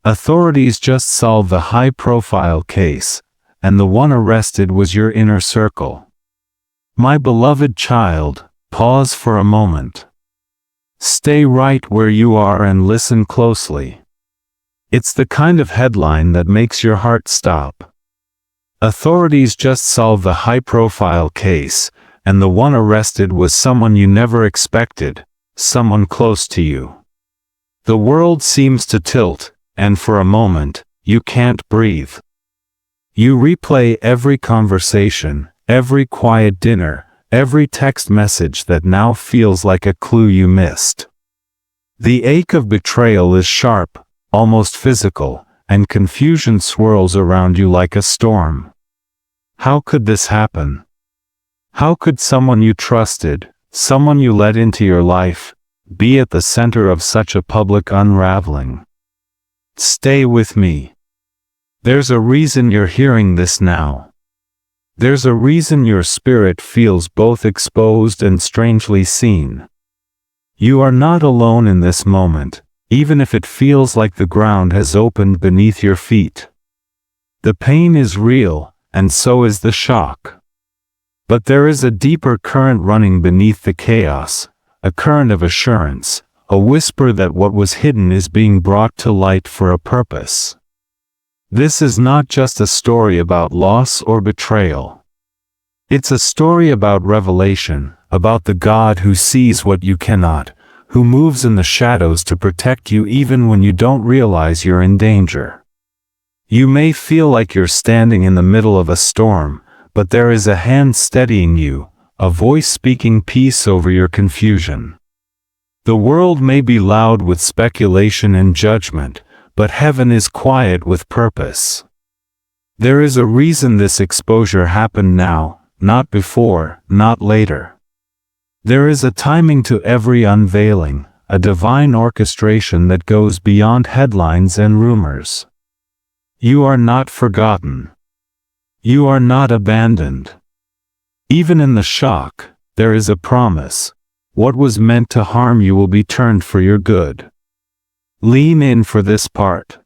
Authorities just solved the high-profile case, and the one arrested was your inner circle. My beloved child, pause for a moment. Stay right where you are and listen closely. It's the kind of headline that makes your heart stop. Authorities just solved the high-profile case, and the one arrested was someone you never expected, someone close to you. The world seems to tilt, and for a moment, you can't breathe. You replay every conversation, every quiet dinner, every text message that now feels like a clue you missed. The ache of betrayal is sharp, almost physical, and confusion swirls around you like a storm. How could this happen? How could someone you trusted, someone you let into your life, be at the center of such a public unraveling? Stay with me. There's a reason you're hearing this now. There's a reason your spirit feels both exposed and strangely seen. You are not alone in this moment, even if it feels like the ground has opened beneath your feet. The pain is real, and so is the shock. But there is a deeper current running beneath the chaos, a current of assurance, a whisper that what was hidden is being brought to light for a purpose. This is not just a story about loss or betrayal. It's a story about revelation, about the God who sees what you cannot, who moves in the shadows to protect you even when you don't realize you're in danger. You may feel like you're standing in the middle of a storm, but there is a hand steadying you, a voice speaking peace over your confusion. The world may be loud with speculation and judgment, but heaven is quiet with purpose. There is a reason this exposure happened now, not before, not later. There is a timing to every unveiling, a divine orchestration that goes beyond headlines and rumors. You are not forgotten. You are not abandoned. Even in the shock, there is a promise. What was meant to harm you will be turned for your good. Lean in for this part.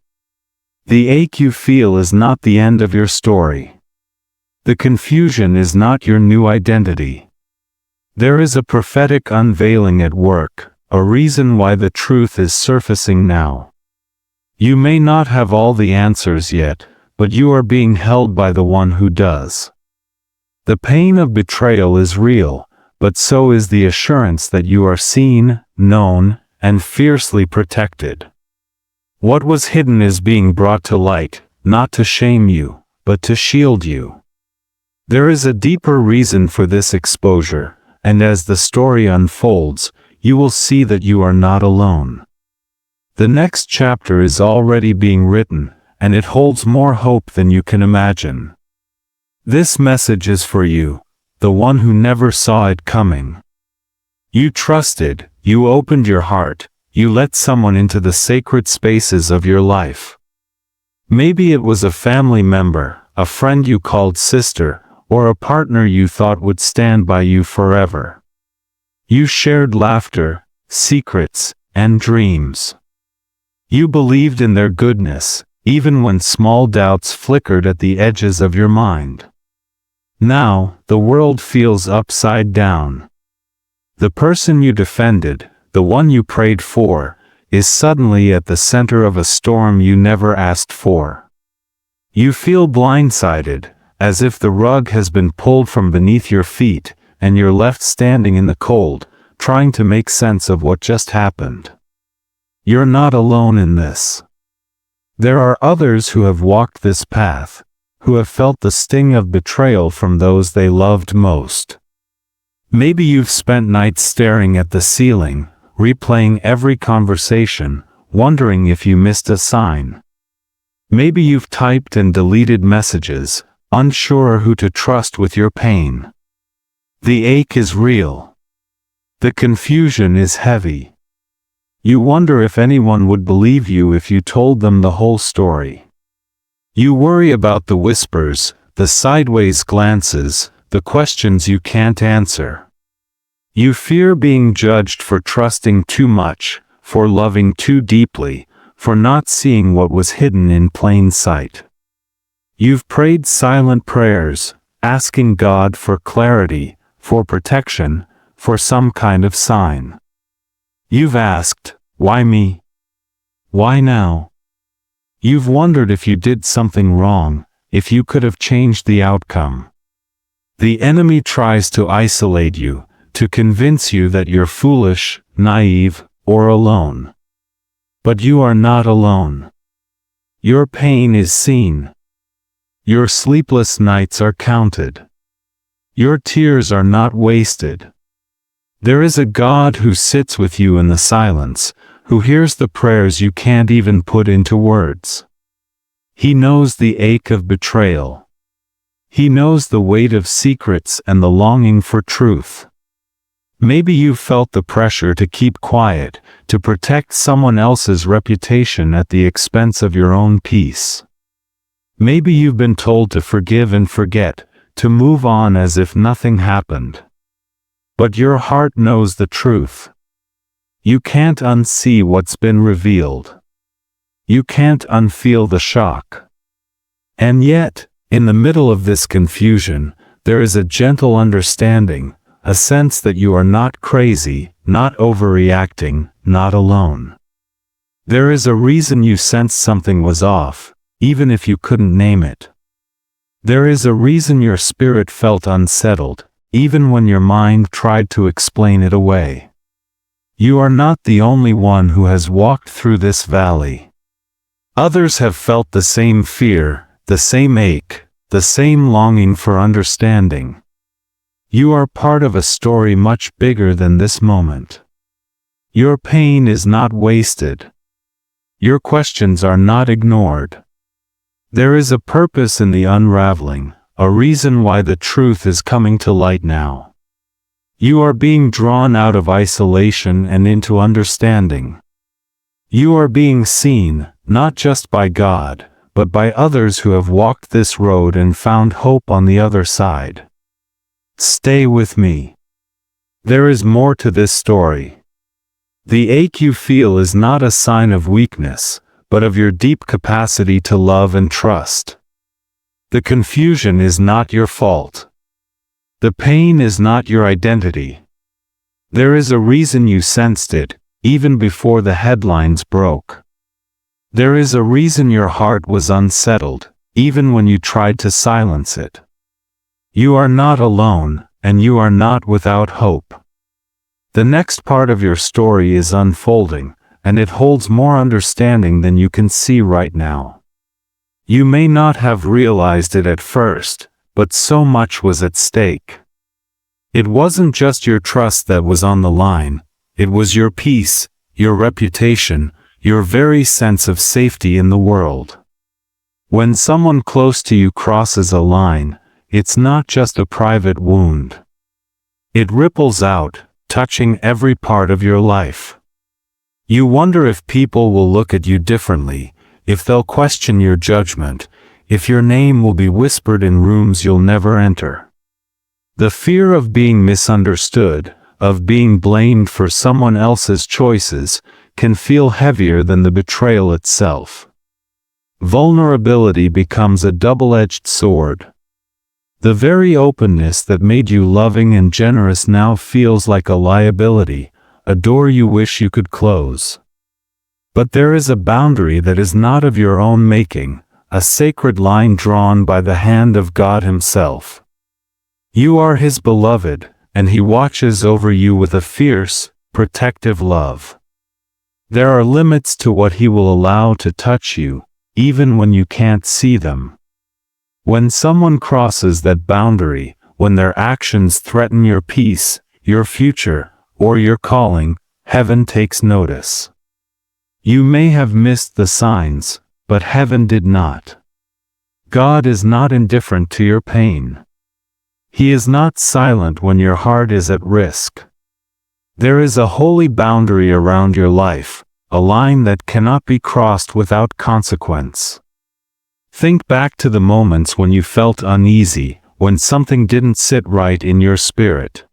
The ache you feel is not the end of your story. The confusion is not your new identity. There is a prophetic unveiling at work, a reason why the truth is surfacing now. You may not have all the answers yet, but you are being held by the one who does. The pain of betrayal is real, but so is the assurance that you are seen, known, and fiercely protected. What was hidden is being brought to light, not to shame you, but to shield you. There is a deeper reason for this exposure, and as the story unfolds, you will see that you are not alone. The next chapter is already being written, and it holds more hope than you can imagine. This message is for you, the one who never saw it coming. You trusted, you opened your heart, you let someone into the sacred spaces of your life. Maybe it was a family member, a friend you called sister, or a partner you thought would stand by you forever. You shared laughter, secrets, and dreams. You believed in their goodness, even when small doubts flickered at the edges of your mind. Now, the world feels upside down. The person you defended, the one you prayed for, is suddenly at the center of a storm you never asked for. You feel blindsided, as if the rug has been pulled from beneath your feet, and you're left standing in the cold, trying to make sense of what just happened. You're not alone in this. There are others who have walked this path, who have felt the sting of betrayal from those they loved most. Maybe you've spent nights staring at the ceiling, replaying every conversation, wondering if you missed a sign. Maybe you've typed and deleted messages, unsure who to trust with your pain. The ache is real. The confusion is heavy. You wonder if anyone would believe you if you told them the whole story. You worry about the whispers, the sideways glances, the questions you can't answer. You fear being judged for trusting too much, for loving too deeply, for not seeing what was hidden in plain sight. You've prayed silent prayers, asking God for clarity, for protection, for some kind of sign. You've asked, "Why me? Why now?" You've wondered if you did something wrong, if you could have changed the outcome. The enemy tries to isolate you, to convince you that you're foolish, naive, or alone. But you are not alone. Your pain is seen. Your sleepless nights are counted. Your tears are not wasted. There is a God who sits with you in the silence, who hears the prayers you can't even put into words. He knows the ache of betrayal. He knows the weight of secrets and the longing for truth. Maybe you've felt the pressure to keep quiet, to protect someone else's reputation at the expense of your own peace. Maybe you've been told to forgive and forget, to move on as if nothing happened. But your heart knows the truth. You can't unsee what's been revealed. You can't unfeel the shock. And yet, in the middle of this confusion, there is a gentle understanding, a sense that you are not crazy, not overreacting, not alone. There is a reason you sensed something was off, even if you couldn't name it. There is a reason your spirit felt unsettled, even when your mind tried to explain it away. You are not the only one who has walked through this valley. Others have felt the same fear, the same ache, the same longing for understanding. You are part of a story much bigger than this moment. Your pain is not wasted. Your questions are not ignored. There is a purpose in the unraveling, a reason why the truth is coming to light now. You are being drawn out of isolation and into understanding. You are being seen, not just by God, but by others who have walked this road and found hope on the other side. Stay with me. There is more to this story. The ache you feel is not a sign of weakness, but of your deep capacity to love and trust. The confusion is not your fault. The pain is not your identity. There is a reason you sensed it, even before the headlines broke. There is a reason your heart was unsettled, even when you tried to silence it. You are not alone, and you are not without hope. The next part of your story is unfolding, and it holds more understanding than you can see right now. You may not have realized it at first, but so much was at stake. It wasn't just your trust that was on the line, it was your peace, your reputation, your very sense of safety in the world. When someone close to you crosses a line, it's not just a private wound. It ripples out, touching every part of your life. You wonder if people will look at you differently, if they'll question your judgment, if your name will be whispered in rooms you'll never enter. The fear of being misunderstood, of being blamed for someone else's choices, can feel heavier than the betrayal itself. Vulnerability becomes a double-edged sword. The very openness that made you loving and generous now feels like a liability, a door you wish you could close. But there is a boundary that is not of your own making, a sacred line drawn by the hand of God Himself. You are His beloved, and He watches over you with a fierce, protective love. There are limits to what He will allow to touch you, even when you can't see them. When someone crosses that boundary, when their actions threaten your peace, your future, or your calling, heaven takes notice. You may have missed the signs, but heaven did not. God is not indifferent to your pain. He is not silent when your heart is at risk. There is a holy boundary around your life, a line that cannot be crossed without consequence. Think back to the moments when you felt uneasy, when something didn't sit right in your spirit.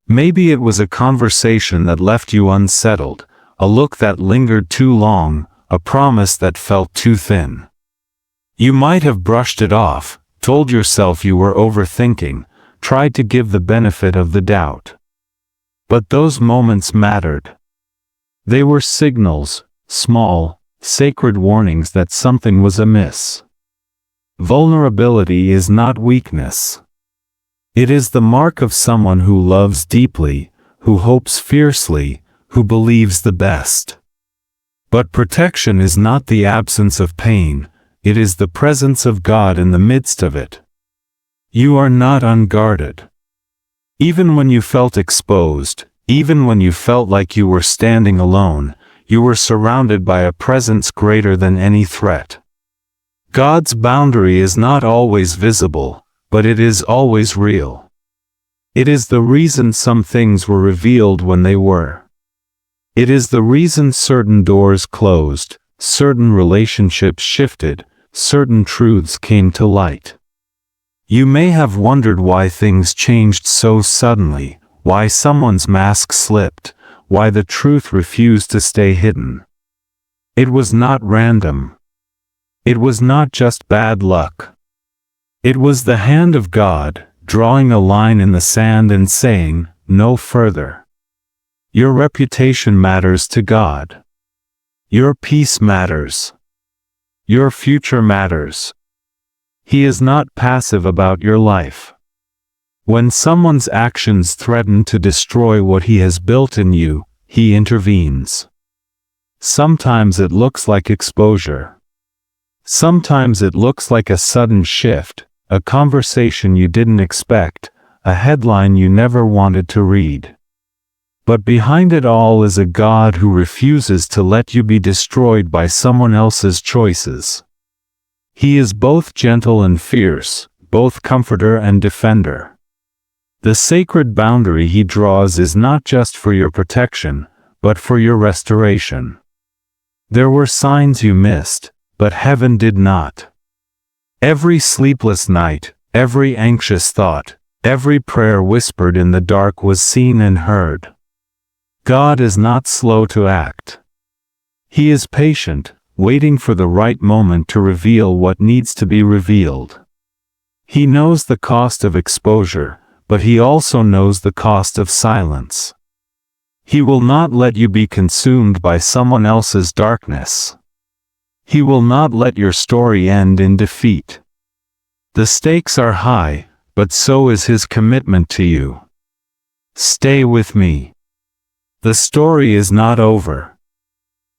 Maybe it was a conversation that left you unsettled, a look that lingered too long, a promise that felt too thin. You might have brushed it off, told yourself you were overthinking, tried to give the benefit of the doubt. But those moments mattered. They were signals, small, sacred warnings that something was amiss. Vulnerability is not weakness. It is the mark of someone who loves deeply, who hopes fiercely, who believes the best. But protection is not the absence of pain, it is the presence of God in the midst of it. You are not unguarded. Even when you felt exposed, even when you felt like you were standing alone, you were surrounded by a presence greater than any threat. God's boundary is not always visible, but it is always real. It is the reason some things were revealed when they were. It is the reason certain doors closed, certain relationships shifted, certain truths came to light. You may have wondered why things changed so suddenly, why someone's mask slipped, why the truth refused to stay hidden. It was not random. It was not just bad luck. It was the hand of God, drawing a line in the sand and saying, "No further." Your reputation matters to God. Your peace matters. Your future matters. He is not passive about your life. When someone's actions threaten to destroy what He has built in you, He intervenes. Sometimes it looks like exposure. Sometimes it looks like a sudden shift, a conversation you didn't expect, a headline you never wanted to read. But behind it all is a God who refuses to let you be destroyed by someone else's choices. He is both gentle and fierce, both comforter and defender. The sacred boundary He draws is not just for your protection, but for your restoration. There were signs you missed, but heaven did not. Every sleepless night, every anxious thought, every prayer whispered in the dark was seen and heard. God is not slow to act. He is patient, waiting for the right moment to reveal what needs to be revealed. He knows the cost of exposure, but He also knows the cost of silence. He will not let you be consumed by someone else's darkness. He will not let your story end in defeat. The stakes are high, but so is His commitment to you. Stay with me. The story is not over.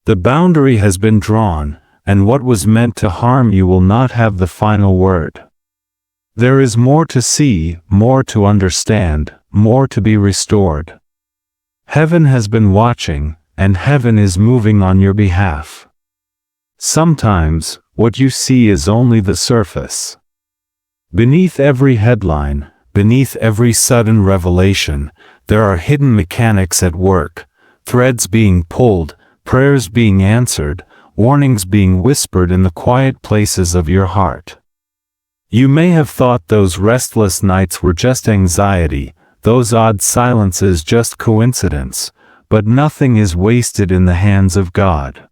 The boundary has been drawn, and what was meant to harm you will not have the final word. There is more to see, more to understand, more to be restored. Heaven has been watching, and heaven is moving on your behalf. Sometimes, what you see is only the surface. Beneath every headline, beneath every sudden revelation, there are hidden mechanics at work, threads being pulled, prayers being answered, warnings being whispered in the quiet places of your heart. You may have thought those restless nights were just anxiety, those odd silences just coincidence, but nothing is wasted in the hands of God.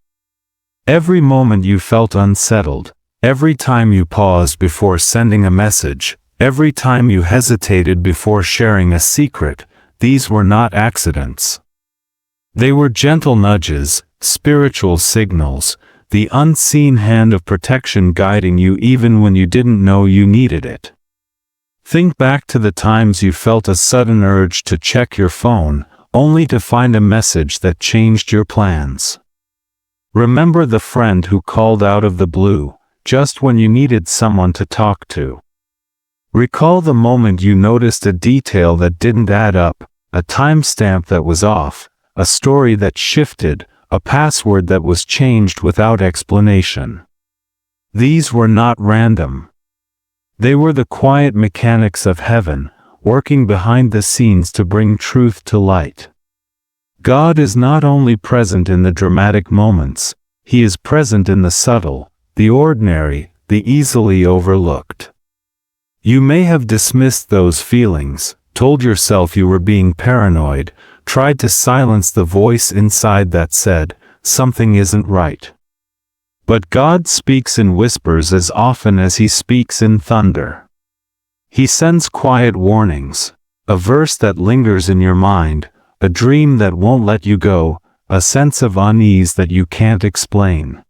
Every moment you felt unsettled, every time you paused before sending a message, every time you hesitated before sharing a secret, these were not accidents. They were gentle nudges, spiritual signals, the unseen hand of protection guiding you even when you didn't know you needed it. Think back to the times you felt a sudden urge to check your phone, only to find a message that changed your plans. Remember the friend who called out of the blue, just when you needed someone to talk to. Recall the moment you noticed a detail that didn't add up, a timestamp that was off, a story that shifted, a password that was changed without explanation. These were not random. They were the quiet mechanics of heaven, working behind the scenes to bring truth to light. God is not only present in the dramatic moments, He is present in the subtle, the ordinary, the easily overlooked. You may have dismissed those feelings, told yourself you were being paranoid, tried to silence the voice inside that said, "Something isn't right." But God speaks in whispers as often as he speaks in thunder. He sends quiet warnings, a verse that lingers in your mind, a dream that won't let you go, a sense of unease that you can't explain.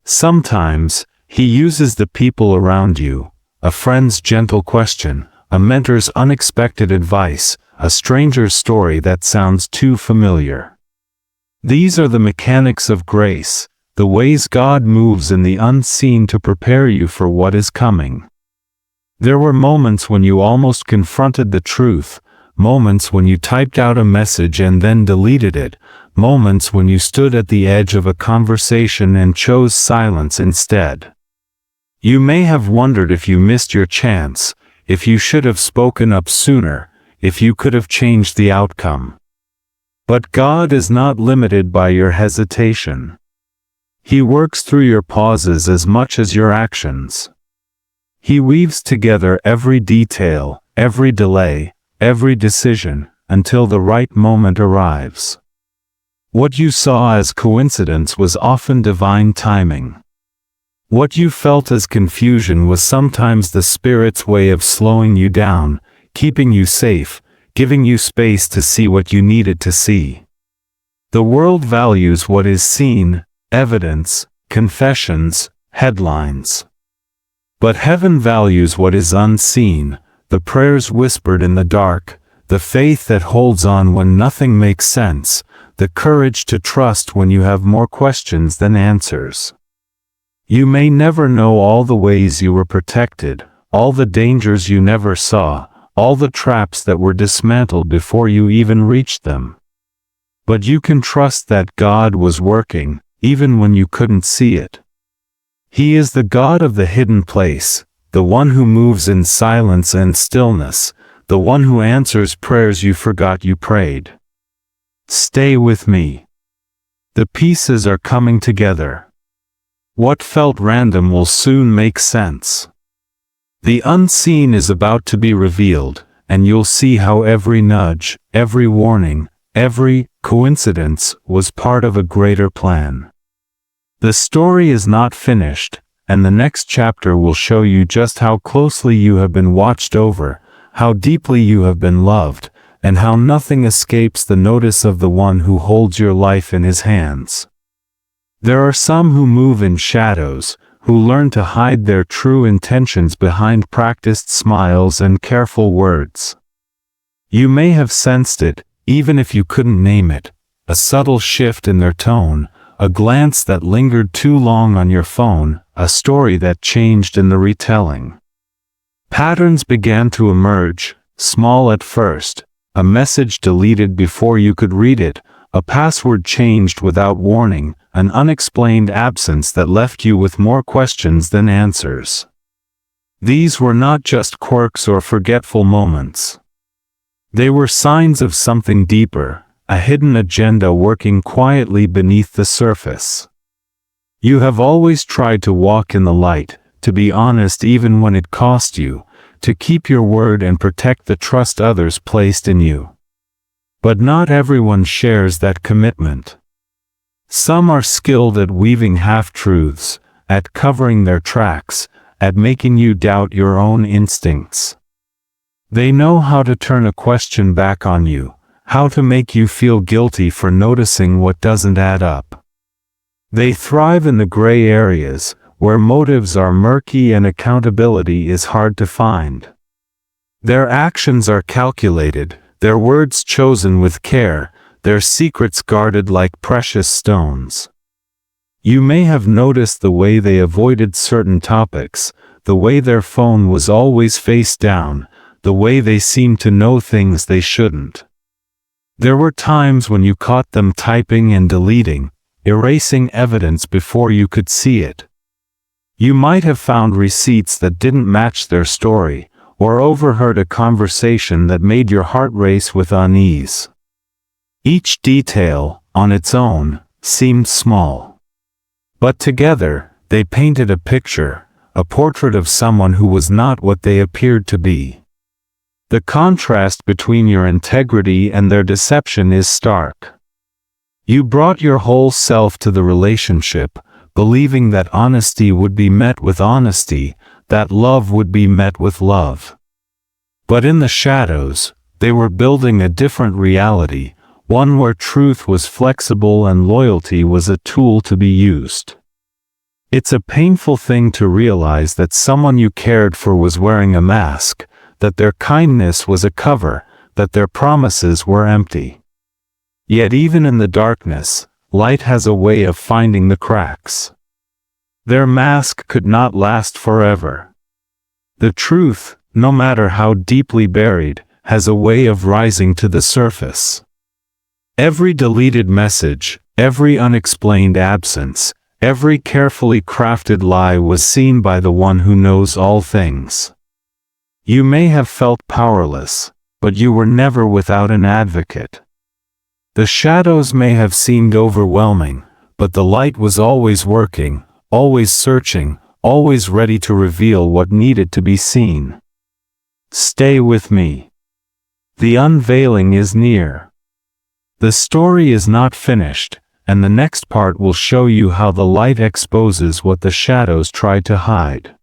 Sometimes, he uses the people around you, a friend's gentle question, a mentor's unexpected advice, a stranger's story that sounds too familiar. These are the mechanics of grace, the ways God moves in the unseen to prepare you for what is coming. There were moments when you almost confronted the truth, moments when you typed out a message and then deleted it, moments when you stood at the edge of a conversation and chose silence instead. You may have wondered if you missed your chance, if you should have spoken up sooner, if you could have changed the outcome. But God is not limited by your hesitation. He works through your pauses as much as your actions. He weaves together every detail, every delay, every decision, until the right moment arrives. What you saw as coincidence was often divine timing. What you felt as confusion was sometimes the Spirit's way of slowing you down, keeping you safe, giving you space to see what you needed to see. The world values what is seen, evidence, confessions, headlines. But heaven values what is unseen, the prayers whispered in the dark, the faith that holds on when nothing makes sense, the courage to trust when you have more questions than answers. You may never know all the ways you were protected, all the dangers you never saw, all the traps that were dismantled before you even reached them. But you can trust that God was working, even when you couldn't see it. He is the God of the hidden place, the one who moves in silence and stillness, the one who answers prayers you forgot you prayed. Stay with me. The pieces are coming together. What felt random will soon make sense. The unseen is about to be revealed, and you'll see how every nudge, every warning, every coincidence was part of a greater plan. The story is not finished, and the next chapter will show you just how closely you have been watched over, how deeply you have been loved, and how nothing escapes the notice of the one who holds your life in his hands. There are some who move in shadows, who learn to hide their true intentions behind practiced smiles and careful words. You may have sensed it, even if you couldn't name it, a subtle shift in their tone, a glance that lingered too long on your phone, a story that changed in the retelling. Patterns began to emerge, small at first, a message deleted before you could read it, a password changed without warning, an unexplained absence that left you with more questions than answers. These were not just quirks or forgetful moments. They were signs of something deeper, a hidden agenda working quietly beneath the surface. You have always tried to walk in the light, to be honest even when it cost you, to keep your word and protect the trust others placed in you. But not everyone shares that commitment. Some are skilled at weaving half-truths, at covering their tracks, at making you doubt your own instincts. They know how to turn a question back on you, how to make you feel guilty for noticing what doesn't add up. They thrive in the gray areas, where motives are murky and accountability is hard to find. Their actions are calculated, their words chosen with care, their secrets guarded like precious stones. You may have noticed the way they avoided certain topics, the way their phone was always face down, the way they seemed to know things they shouldn't. There were times when you caught them typing and deleting, erasing evidence before you could see it. You might have found receipts that didn't match their story, or overheard a conversation that made your heart race with unease. Each detail, on its own, seemed small. But together, they painted a picture, a portrait of someone who was not what they appeared to be. The contrast between your integrity and their deception is stark. You brought your whole self to the relationship, believing that honesty would be met with honesty, that love would be met with love. But in the shadows, they were building a different reality, one where truth was flexible and loyalty was a tool to be used. It's a painful thing to realize that someone you cared for was wearing a mask, that their kindness was a cover, that their promises were empty. Yet even in the darkness, light has a way of finding the cracks. Their mask could not last forever. The truth, no matter how deeply buried, has a way of rising to the surface. Every deleted message, every unexplained absence, every carefully crafted lie was seen by the one who knows all things. You may have felt powerless, but you were never without an advocate. The shadows may have seemed overwhelming, but the light was always working, always searching, always ready to reveal what needed to be seen. Stay with me. The unveiling is near. The story is not finished, and the next part will show you how the light exposes what the shadows tried to hide.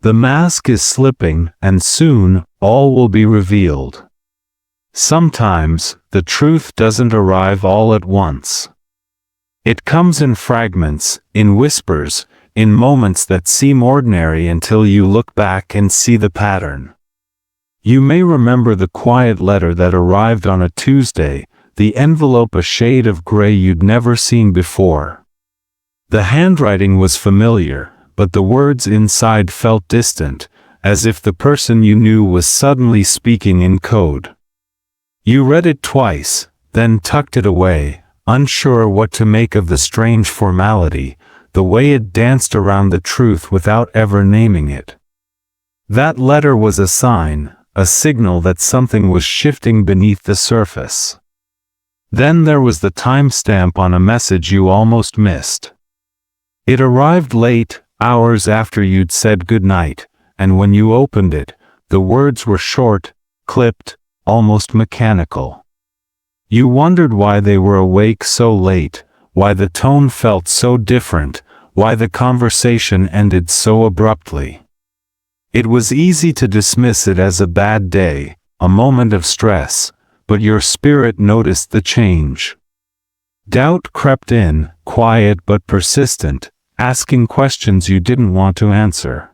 The mask is slipping, and soon, all will be revealed. Sometimes, the truth doesn't arrive all at once. It comes in fragments, in whispers, in moments that seem ordinary until you look back and see the pattern. You may remember the quiet letter that arrived on a Tuesday, the envelope a shade of gray you'd never seen before. The handwriting was familiar, but the words inside felt distant, as if the person you knew was suddenly speaking in code. You read it twice, then tucked it away, unsure what to make of the strange formality, the way it danced around the truth without ever naming it. That letter was a sign, a signal that something was shifting beneath the surface. Then there was the timestamp on a message you almost missed. It arrived late, hours after you'd said goodnight, and when you opened it, the words were short, clipped, almost mechanical. You wondered why they were awake so late, why the tone felt so different, why the conversation ended so abruptly. It was easy to dismiss it as a bad day, a moment of stress, but your spirit noticed the change. Doubt crept in, quiet but persistent, asking questions you didn't want to answer.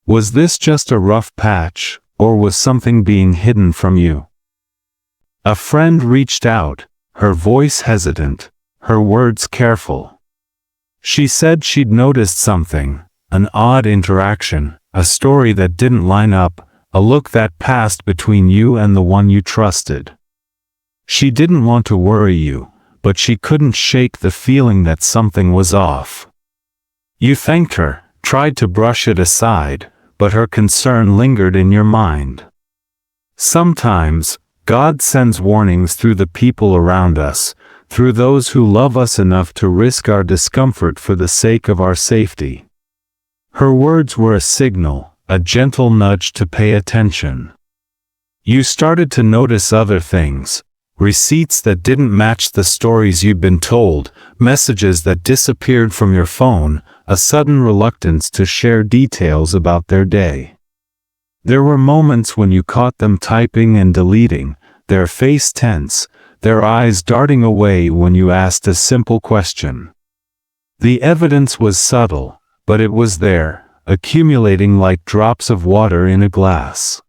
Was this just a rough patch, or was something being hidden from you? A friend reached out, her voice hesitant, her words careful. She said she'd noticed something, an odd interaction, a story that didn't line up, a look that passed between you and the one you trusted. She didn't want to worry you, but she couldn't shake the feeling that something was off. You thanked her, tried to brush it aside, but her concern lingered in your mind. Sometimes, God sends warnings through the people around us, through those who love us enough to risk our discomfort for the sake of our safety. Her words were a signal, a gentle nudge to pay attention. You started to notice other things, receipts that didn't match the stories you'd been told, messages that disappeared from your phone, a sudden reluctance to share details about their day. There were moments when you caught them typing and deleting, their face tense, their eyes darting away when you asked a simple question. The evidence was subtle, but it was there, accumulating like drops of water in a glass.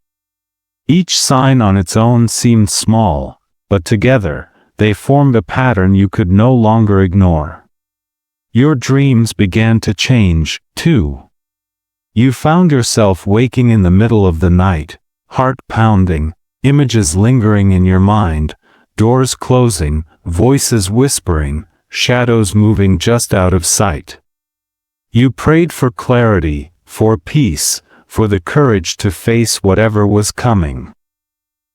Each sign on its own seemed small, but together, they formed a pattern you could no longer ignore. Your dreams began to change, too. You found yourself waking in the middle of the night, heart pounding, images lingering in your mind, doors closing, voices whispering, shadows moving just out of sight. You prayed for clarity, for peace, for the courage to face whatever was coming.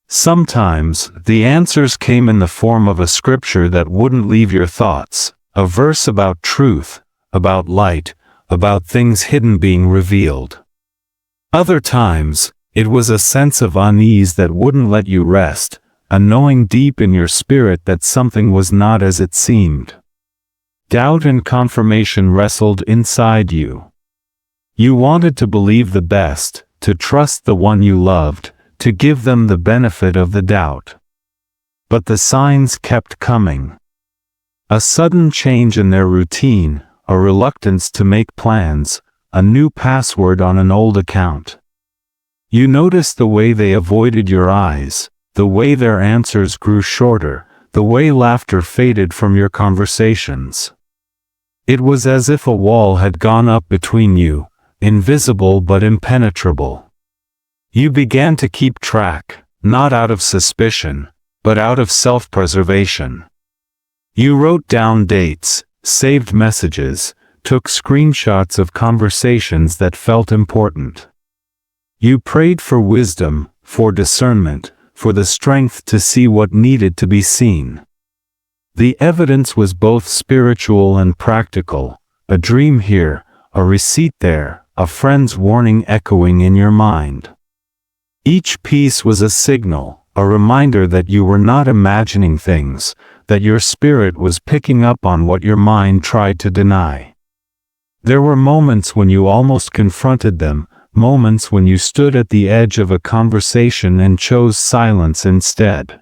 Sometimes, the answers came in the form of a scripture that wouldn't leave your thoughts, a verse about truth, about light, about things hidden being revealed. Other times, it was a sense of unease that wouldn't let you rest, a knowing deep in your spirit that something was not as it seemed. Doubt and confirmation wrestled inside you. You wanted to believe the best, to trust the one you loved, to give them the benefit of the doubt. But the signs kept coming. A sudden change in their routine, a reluctance to make plans, a new password on an old account. You noticed the way they avoided your eyes, the way their answers grew shorter, the way laughter faded from your conversations. It was as if a wall had gone up between you, invisible but impenetrable. You began to keep track, not out of suspicion, but out of self-preservation. You wrote down dates, saved messages, took screenshots of conversations that felt important. You prayed for wisdom, for discernment, for the strength to see what needed to be seen. The evidence was both spiritual and practical, a dream here, a receipt there, a friend's warning echoing in your mind. Each piece was a signal, a reminder that you were not imagining things, that your spirit was picking up on what your mind tried to deny. There were moments when you almost confronted them, moments when you stood at the edge of a conversation and chose silence instead.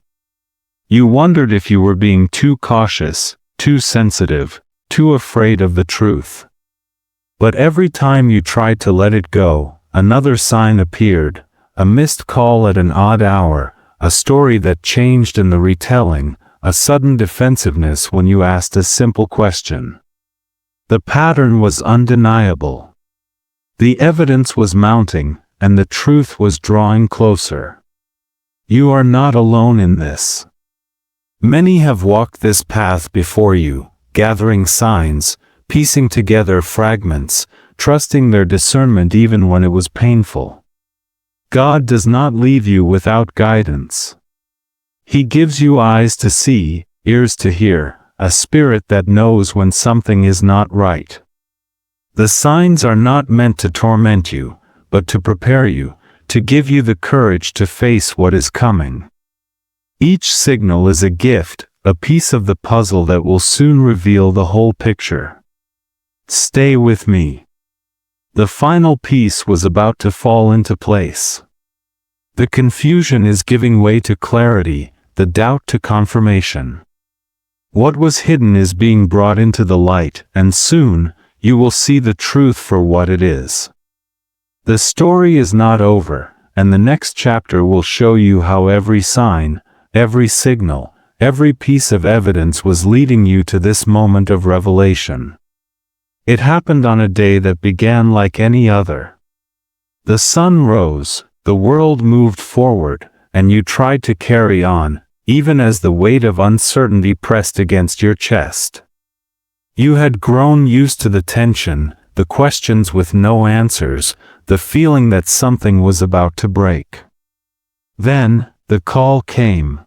You wondered if you were being too cautious, too sensitive, too afraid of the truth. But every time you tried to let it go, another sign appeared, a missed call at an odd hour, a story that changed in the retelling, a sudden defensiveness when you asked a simple question. The pattern was undeniable. The evidence was mounting, and the truth was drawing closer. You are not alone in this. Many have walked this path before you, gathering signs, piecing together fragments, trusting their discernment even when it was painful. God does not leave you without guidance. He gives you eyes to see, ears to hear, a spirit that knows when something is not right. The signs are not meant to torment you, but to prepare you, to give you the courage to face what is coming. Each signal is a gift, a piece of the puzzle that will soon reveal the whole picture. Stay with me. The final piece was about to fall into place. The confusion is giving way to clarity, the doubt to confirmation. What was hidden is being brought into the light, and soon, you will see the truth for what it is. The story is not over, and the next chapter will show you how every sign, every signal, every piece of evidence was leading you to this moment of revelation. It happened on a day that began like any other. The sun rose, the world moved forward, and you tried to carry on, even as the weight of uncertainty pressed against your chest. You had grown used to the tension, the questions with no answers, the feeling that something was about to break. Then, the call came.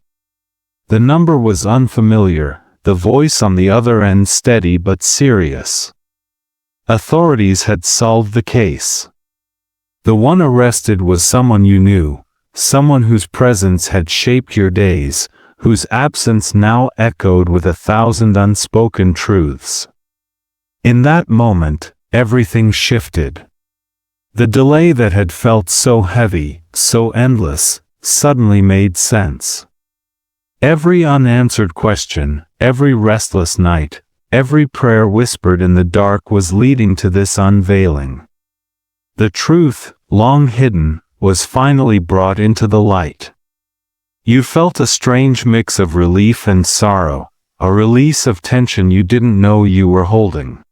The number was unfamiliar, the voice on the other end steady but serious. Authorities had solved the case. The one arrested was someone you knew, someone whose presence had shaped your days, whose absence now echoed with 1,000 unspoken truths. In that moment, everything shifted. The delay that had felt so heavy, so endless, suddenly made sense. Every unanswered question, every restless night, every prayer whispered in the dark was leading to this unveiling. The truth, long hidden, was finally brought into the light. You felt a strange mix of relief and sorrow, a release of tension you didn't know you were holding.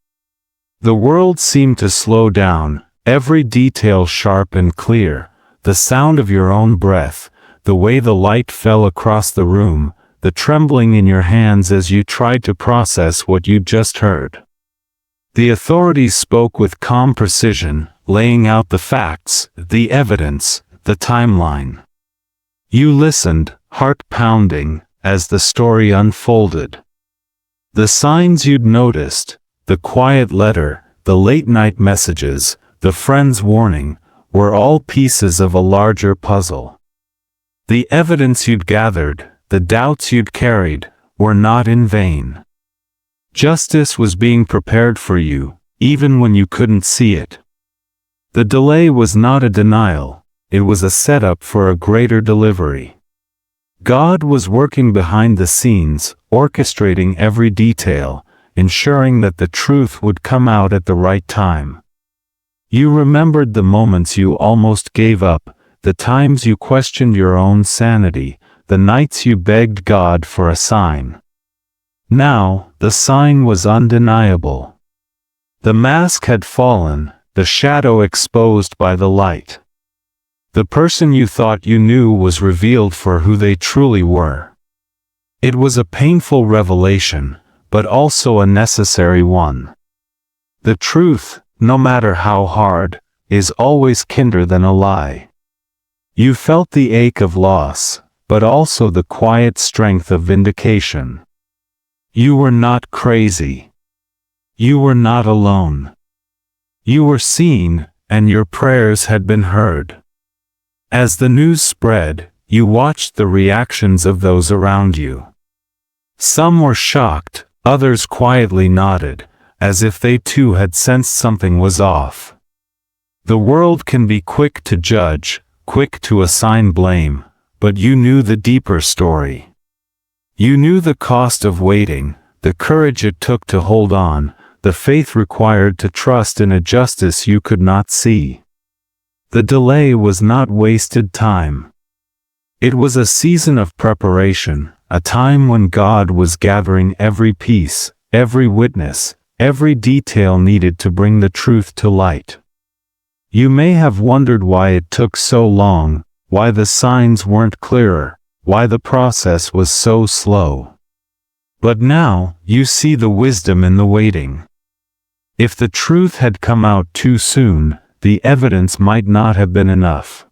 The world seemed to slow down, every detail sharp and clear, the sound of your own breath, the way the light fell across the room, the trembling in your hands as you tried to process what you'd just heard. The authorities spoke with calm precision, laying out the facts, the evidence, the timeline. You listened, heart pounding, as the story unfolded. The signs you'd noticed, the quiet letter, the late-night messages, the friend's warning, were all pieces of a larger puzzle. The evidence you'd gathered, the doubts you'd carried, were not in vain. Justice was being prepared for you, even when you couldn't see it. The delay was not a denial, it was a setup for a greater delivery. God was working behind the scenes, orchestrating every detail, ensuring that the truth would come out at the right time. You remembered the moments you almost gave up, the times you questioned your own sanity, the nights you begged God for a sign. Now, the sign was undeniable. The mask had fallen, the shadow exposed by the light. The person you thought you knew was revealed for who they truly were. It was a painful revelation, but also a necessary one. The truth, no matter how hard, is always kinder than a lie. You felt the ache of loss, but also the quiet strength of vindication. You were not crazy. You were not alone. You were seen, and your prayers had been heard. As the news spread, you watched the reactions of those around you. Some were shocked, others quietly nodded, as if they too had sensed something was off. The world can be quick to judge, quick to assign blame, but you knew the deeper story. You knew the cost of waiting, the courage it took to hold on, the faith required to trust in a justice you could not see. The delay was not wasted time. It was a season of preparation, a time when God was gathering every piece, every witness, every detail needed to bring the truth to light. You may have wondered why it took so long, why the signs weren't clearer, why the process was so slow. But now, you see the wisdom in the waiting. If the truth had come out too soon, the evidence might not have been enough.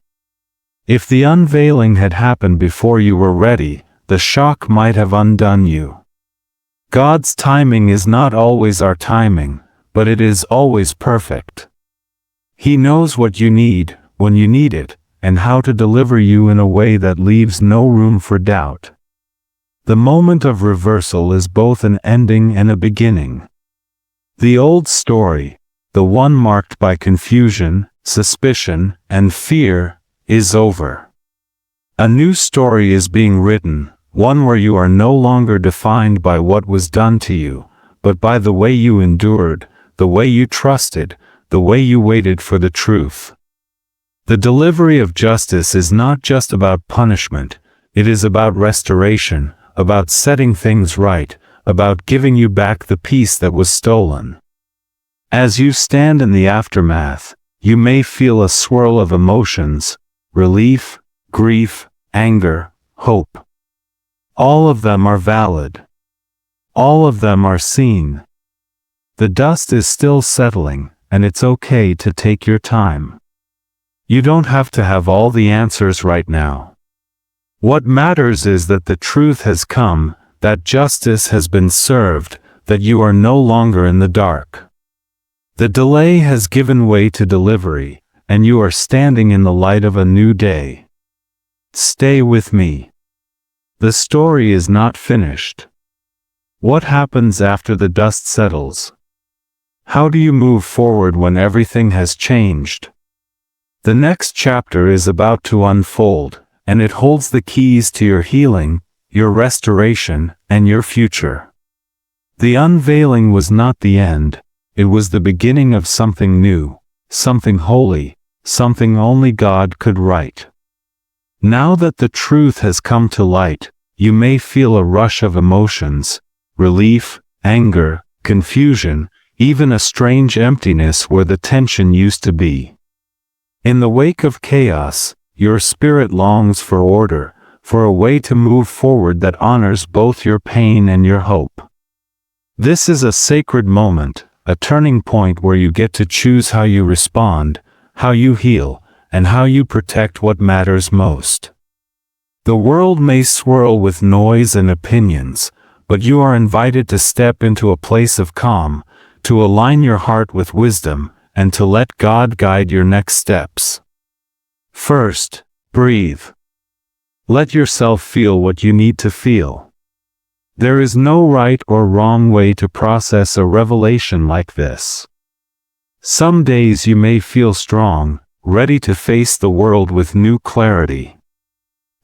If the unveiling had happened before you were ready, the shock might have undone you. God's timing is not always our timing, but it is always perfect. He knows what you need, when you need it, and how to deliver you in a way that leaves no room for doubt. The moment of reversal is both an ending and a beginning. The old story, the one marked by confusion, suspicion, and fear, is over. A new story is being written, one where you are no longer defined by what was done to you, but by the way you endured, the way you trusted, the way you waited for the truth. The delivery of justice is not just about punishment, it is about restoration, about setting things right, about giving you back the peace that was stolen. As you stand in the aftermath, you may feel a swirl of emotions, relief, grief, anger, hope. All of them are valid. All of them are seen. The dust is still settling, and it's okay to take your time. You don't have to have all the answers right now. What matters is that the truth has come, that justice has been served, that you are no longer in the dark. The delay has given way to delivery, and you are standing in the light of a new day. Stay with me. The story is not finished. What happens after the dust settles? How do you move forward when everything has changed? The next chapter is about to unfold, and it holds the keys to your healing, your restoration, and your future. The unveiling was not the end, it was the beginning of something new, something holy, something only God could write. Now that the truth has come to light, you may feel a rush of emotions, relief, anger, confusion, even a strange emptiness where the tension used to be. In the wake of chaos, your spirit longs for order, for a way to move forward that honors both your pain and your hope. This is a sacred moment, a turning point where you get to choose how you respond, how you heal, and how you protect what matters most. The world may swirl with noise and opinions, but you are invited to step into a place of calm, to align your heart with wisdom, and to let God guide your next steps. First, breathe. Let yourself feel what you need to feel. There is no right or wrong way to process a revelation like this. Some days you may feel strong, ready to face the world with new clarity.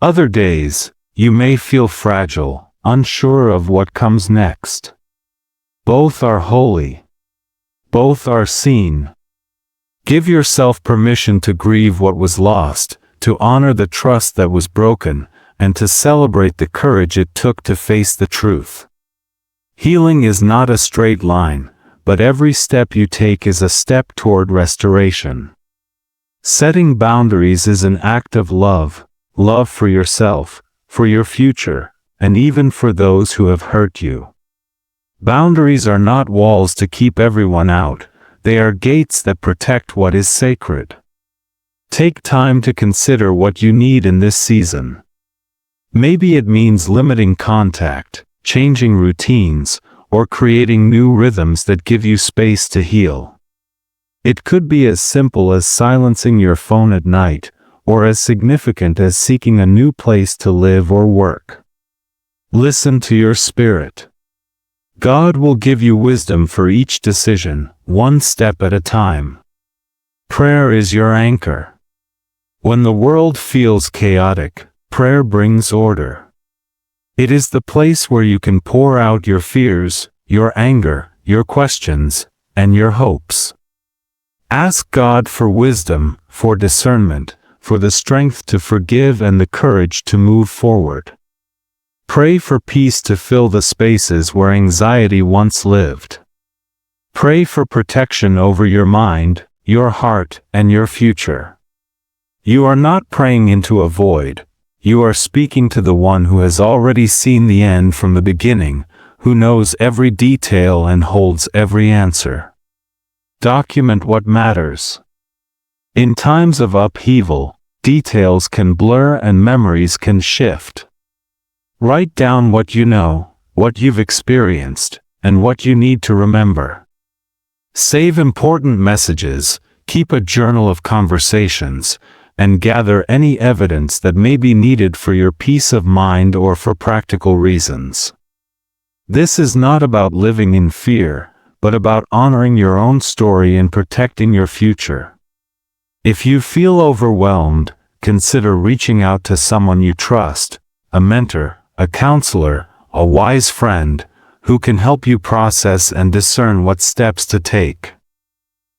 Other days, you may feel fragile, unsure of what comes next. Both are holy. Both are seen. Give yourself permission to grieve what was lost, to honor the trust that was broken, and to celebrate the courage it took to face the truth. Healing is not a straight line, but every step you take is a step toward restoration. Setting boundaries is an act of love, love for yourself, for your future, and even for those who have hurt you. Boundaries are not walls to keep everyone out, they are gates that protect what is sacred. Take time to consider what you need in this season. Maybe it means limiting contact, changing routines, or creating new rhythms that give you space to heal. It could be as simple as silencing your phone at night, or as significant as seeking a new place to live or work. Listen to your spirit. God will give you wisdom for each decision, one step at a time. Prayer is your anchor. When the world feels chaotic, prayer brings order. It is the place where you can pour out your fears, your anger, your questions, and your hopes. Ask God for wisdom, for discernment, for the strength to forgive and the courage to move forward. Pray for peace to fill the spaces where anxiety once lived. Pray for protection over your mind, your heart, and your future. You are not praying into a void. You are speaking to the one who has already seen the end from the beginning, who knows every detail and holds every answer. Document what matters. In times of upheaval, details can blur and memories can shift. Write down what you know, what you've experienced, and what you need to remember. Save important messages, keep a journal of conversations, and gather any evidence that may be needed for your peace of mind or for practical reasons. This is not about living in fear, but about honoring your own story and protecting your future. If you feel overwhelmed, consider reaching out to someone you trust, a mentor, a counselor, a wise friend, who can help you process and discern what steps to take.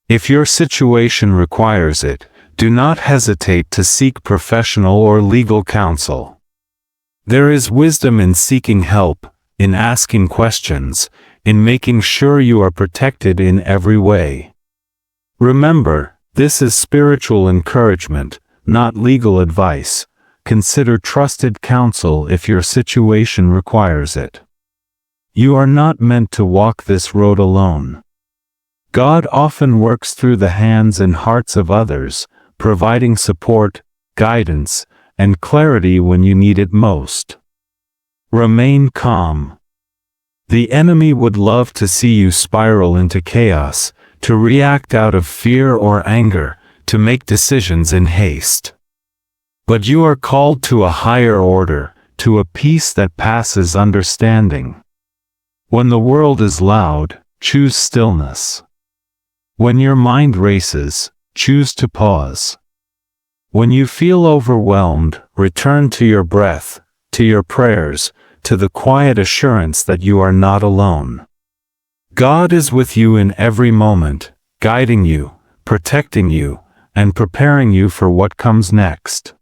If your situation requires it, do not hesitate to seek professional or legal counsel. There is wisdom in seeking help, in asking questions, in making sure you are protected in every way. Remember, this is spiritual encouragement, not legal advice. Consider trusted counsel if your situation requires it. You are not meant to walk this road alone. God often works through the hands and hearts of others, providing support, guidance, and clarity when you need it most. Remain calm. The enemy would love to see you spiral into chaos, to react out of fear or anger, to make decisions in haste. But you are called to a higher order, to a peace that passes understanding. When the world is loud, choose stillness. When your mind races, choose to pause. When you feel overwhelmed, return to your breath, to your prayers, to the quiet assurance that you are not alone. God is with you in every moment, guiding you, protecting you, and preparing you for what comes next.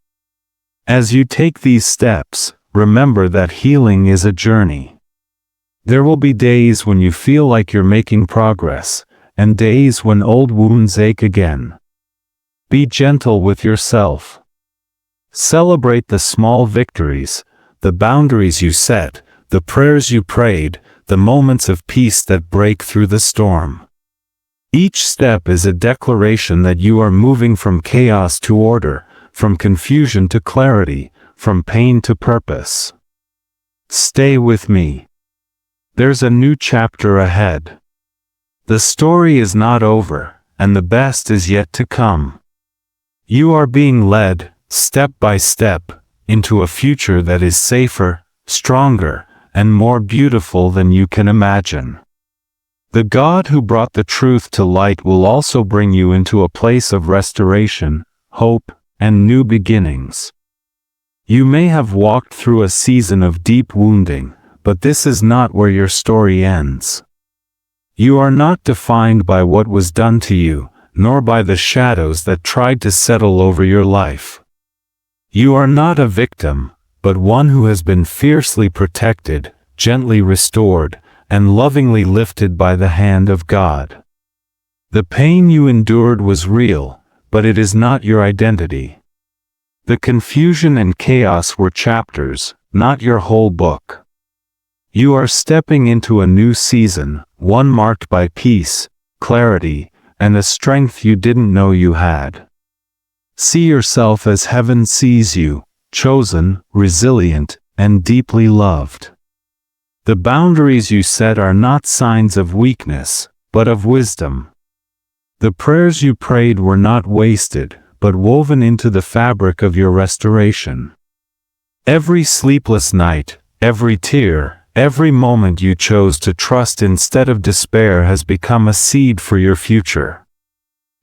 As you take these steps, remember that healing is a journey. There will be days when you feel like you're making progress, and days when old wounds ache again. Be gentle with yourself. Celebrate the small victories, the boundaries you set, the prayers you prayed, the moments of peace that break through the storm. Each step is a declaration that you are moving from chaos to order, from confusion to clarity, from pain to purpose. Stay with me. There's a new chapter ahead. The story is not over, and the best is yet to come. You are being led, step by step, into a future that is safer, stronger, and more beautiful than you can imagine. The God who brought the truth to light will also bring you into a place of restoration, hope, and new beginnings. You may have walked through a season of deep wounding, but this is not where your story ends. You are not defined by what was done to you, nor by the shadows that tried to settle over your life. You are not a victim, but one who has been fiercely protected, gently restored, and lovingly lifted by the hand of God. The pain you endured was real, but it is not your identity. The confusion and chaos were chapters, not your whole book. You are stepping into a new season, one marked by peace, clarity, and a strength you didn't know you had. See yourself as heaven sees you, chosen, resilient, and deeply loved. The boundaries you set are not signs of weakness, but of wisdom. The prayers you prayed were not wasted, but woven into the fabric of your restoration. Every sleepless night, every tear, every moment you chose to trust instead of despair has become a seed for your future.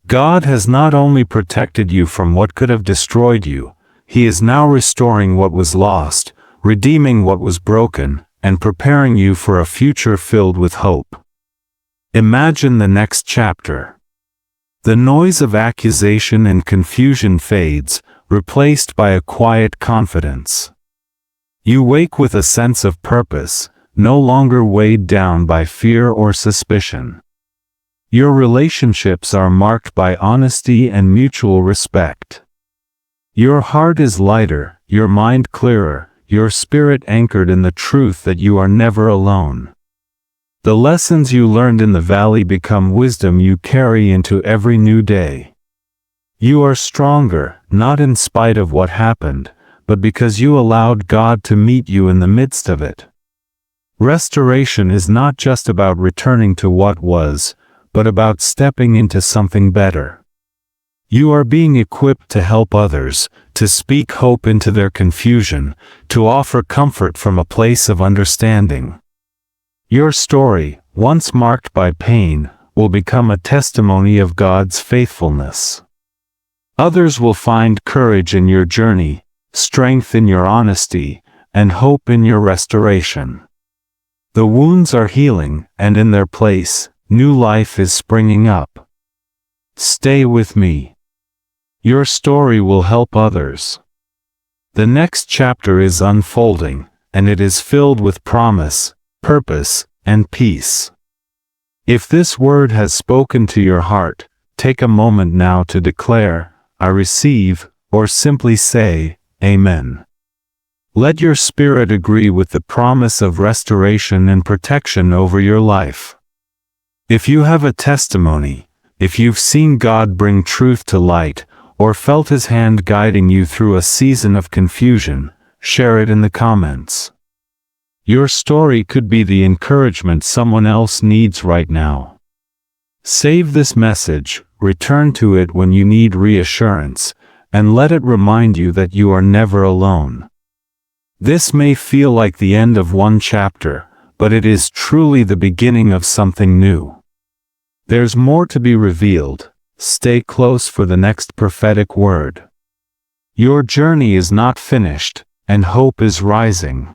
God has not only protected you from what could have destroyed you, He is now restoring what was lost, redeeming what was broken, and preparing you for a future filled with hope. Imagine the next chapter. The noise of accusation and confusion fades, replaced by a quiet confidence. You wake with a sense of purpose, no longer weighed down by fear or suspicion. Your relationships are marked by honesty and mutual respect. Your heart is lighter, your mind clearer, your spirit anchored in the truth that you are never alone. The lessons you learned in the valley become wisdom you carry into every new day. You are stronger, not in spite of what happened, but because you allowed God to meet you in the midst of it. Restoration is not just about returning to what was, but about stepping into something better. You are being equipped to help others, to speak hope into their confusion, to offer comfort from a place of understanding. Your story, once marked by pain, will become a testimony of God's faithfulness. Others will find courage in your journey, strength in your honesty, and hope in your restoration. The wounds are healing, and in their place, new life is springing up. Stay with me. Your story will help others. The next chapter is unfolding, and it is filled with promise, purpose, and peace. If this word has spoken to your heart, take a moment now to declare, "I receive," or simply say, "Amen." Let your spirit agree with the promise of restoration and protection over your life. If you have a testimony, if you've seen God bring truth to light, or felt His hand guiding you through a season of confusion, share it in the comments. Your story could be the encouragement someone else needs right now. Save this message, return to it when you need reassurance, and let it remind you that you are never alone. This may feel like the end of one chapter, but it is truly the beginning of something new. There's more to be revealed. Stay close for the next prophetic word. Your journey is not finished, and hope is rising.